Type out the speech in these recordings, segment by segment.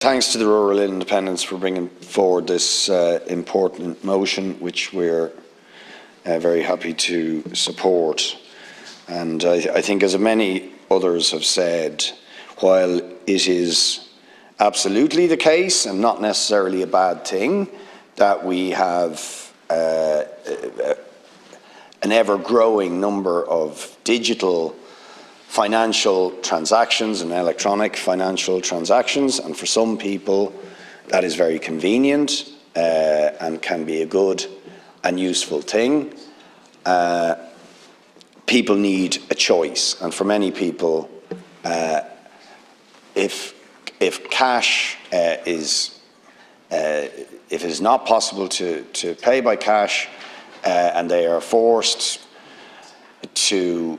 Thanks to the Rural Independents for bringing forward this important motion, which we're very happy to support. And I think, as many others have said, while it is absolutely the case and not necessarily a bad thing that we have an ever-growing number of digital financial transactions and electronic financial transactions, and for some people that is very convenient and can be a good and useful thing. People need a choice, and for many people, if cash if it is not possible to pay by cash and they are forced to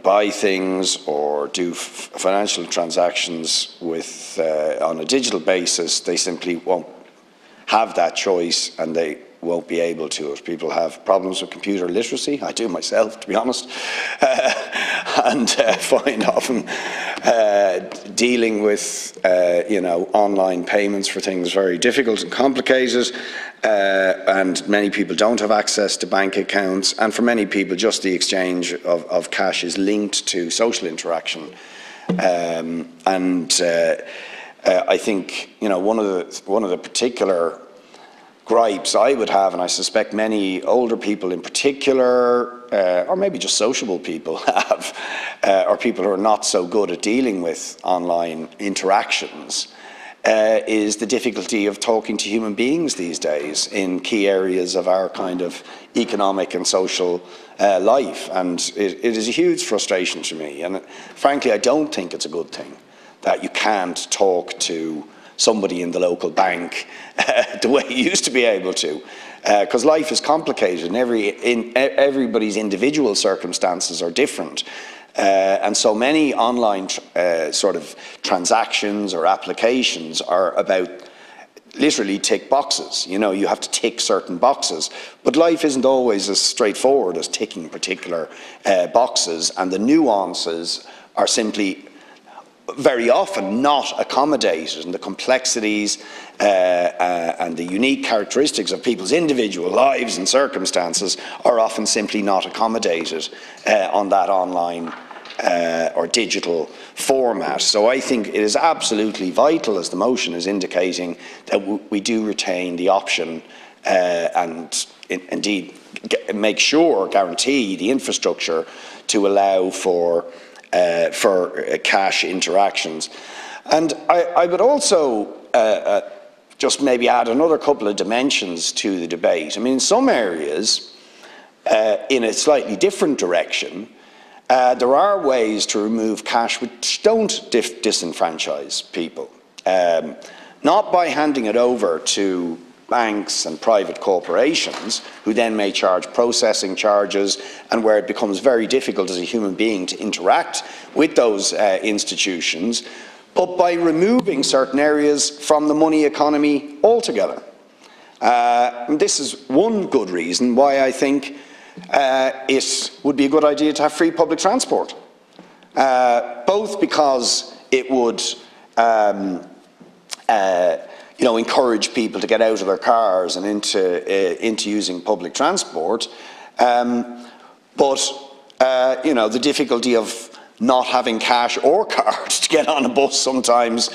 buy things or do financial transactions with on a digital basis, they simply won't have that choice and they won't be able to. If people have problems with computer literacy, I do myself, to be honest, and find often dealing with online payments for things very difficult and complicated, and many people don't have access to bank accounts, and for many people just the exchange of cash is linked to social interaction. I think one of the particular gripes I would have, and I suspect many older people in particular, or maybe just sociable people have, or people who are not so good at dealing with online interactions, is the difficulty of talking to human beings these days in key areas of our kind of economic and social life. And it is a huge frustration to me. And frankly, I don't think it's a good thing that you can't talk to somebody in the local bank the way you used to be able to, because life is complicated and everybody's individual circumstances are different, and so many online sort of transactions or applications are about literally tick boxes. You have to tick certain boxes, but life isn't always as straightforward as ticking particular boxes, and the nuances are simply very often not accommodated, and the complexities and the unique characteristics of people's individual lives and circumstances are often simply not accommodated on that online or digital format. So I think it is absolutely vital, as the motion is indicating, that we do retain the option and indeed guarantee the infrastructure to allow for cash interactions. And I would also just maybe add another couple of dimensions to the debate. I mean, in some areas, in a slightly different direction, there are ways to remove cash which don't disenfranchise people. Not by handing it over to banks and private corporations, who then may charge processing charges, and where it becomes very difficult as a human being to interact with those institutions, but by removing certain areas from the money economy altogether. And this is one good reason why I think it would be a good idea to have free public transport, both because it would encourage people to get out of their cars and into using public transport, but the difficulty of not having cash or cards to get on a bus sometimes,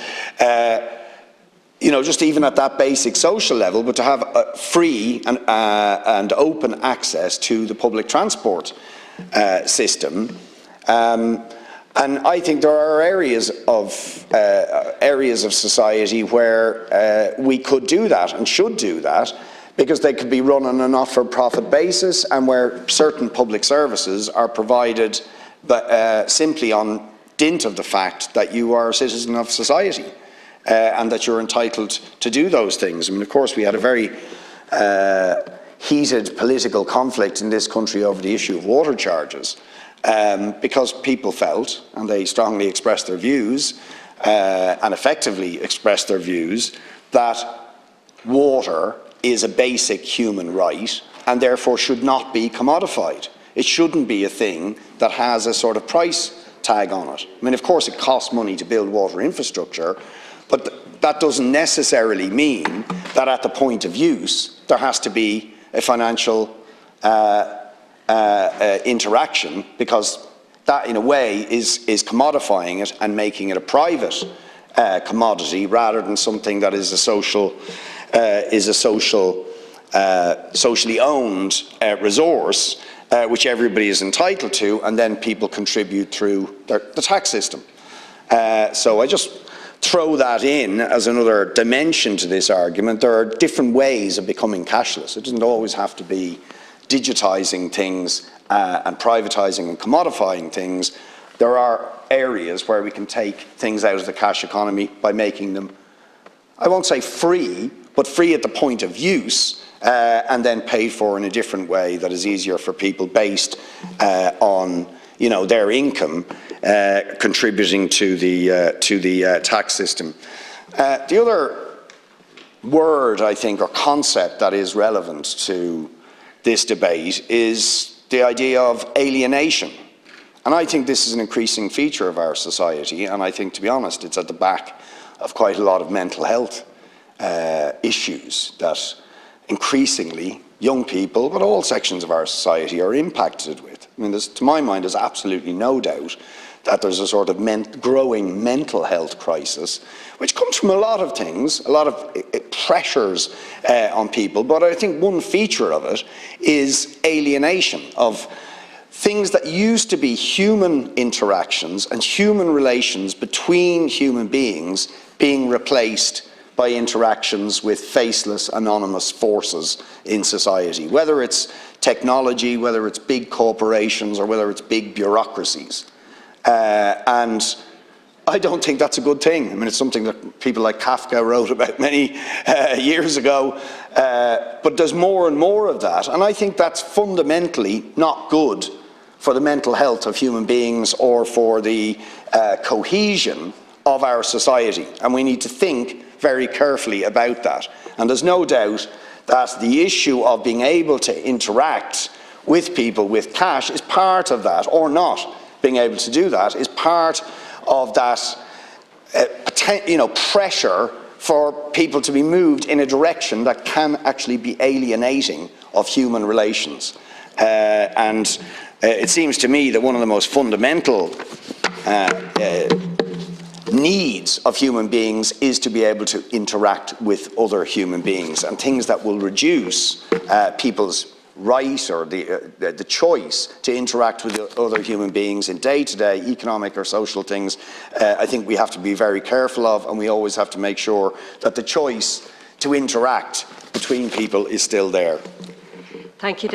just even at that basic social level, but to have free and open access to the public transport system. And I think there are areas of society where we could do that and should do that, because they could be run on a not-for-profit basis, and where certain public services are provided simply on dint of the fact that you are a citizen of society and that you're entitled to do those things. I mean, of course, we had a very heated political conflict in this country over the issue of water charges. Because people felt, and they strongly expressed their views, and effectively expressed their views, that water is a basic human right and therefore should not be commodified. It shouldn't be a thing that has a sort of price tag on it. I mean, of course, it costs money to build water infrastructure, but that doesn't necessarily mean that at the point of use there has to be a financial interaction, because that, in a way, is commodifying it and making it a private commodity rather than something that is a socially owned resource which everybody is entitled to, and then people contribute through the tax system. So I just throw that in as another dimension to this argument. There are different ways of becoming cashless. It doesn't always have to be digitising things and privatising and commodifying things. There are areas where we can take things out of the cash economy by making them, I won't say free, but free at the point of use, and then paid for in a different way that is easier for people based on, you know, their income contributing to the tax system. The other word, I think, or concept that is relevant to this debate is the idea of alienation. And I think this is an increasing feature of our society, and I think, to be honest, it's at the back of quite a lot of mental health issues that increasingly young people, but all sections of our society, are impacted with. I mean, to my mind, there's absolutely no doubt that there's a sort of growing mental health crisis, which comes from a lot of things, a lot of pressures on people, but I think one feature of it is alienation of things that used to be human interactions and human relations between human beings being replaced by interactions with faceless, anonymous forces in society, whether it's technology, whether it's big corporations, or whether it's big bureaucracies. And I don't think that's a good thing. I mean, it's something that people like Kafka wrote about many years ago, but there's more and more of that, and I think that's fundamentally not good for the mental health of human beings or for the cohesion of our society, and we need to think very carefully about that. And there's no doubt that the issue of being able to interact with people with cash is part of that, or not being able to do that is part of that pressure for people to be moved in a direction that can actually be alienating of human relations. And it seems to me that one of the most fundamental needs of human beings is to be able to interact with other human beings, and things that will reduce people's right or the choice to interact with other human beings in day-to-day economic or social things, I think we have to be very careful of, and we always have to make sure that the choice to interact between people is still there. Thank you,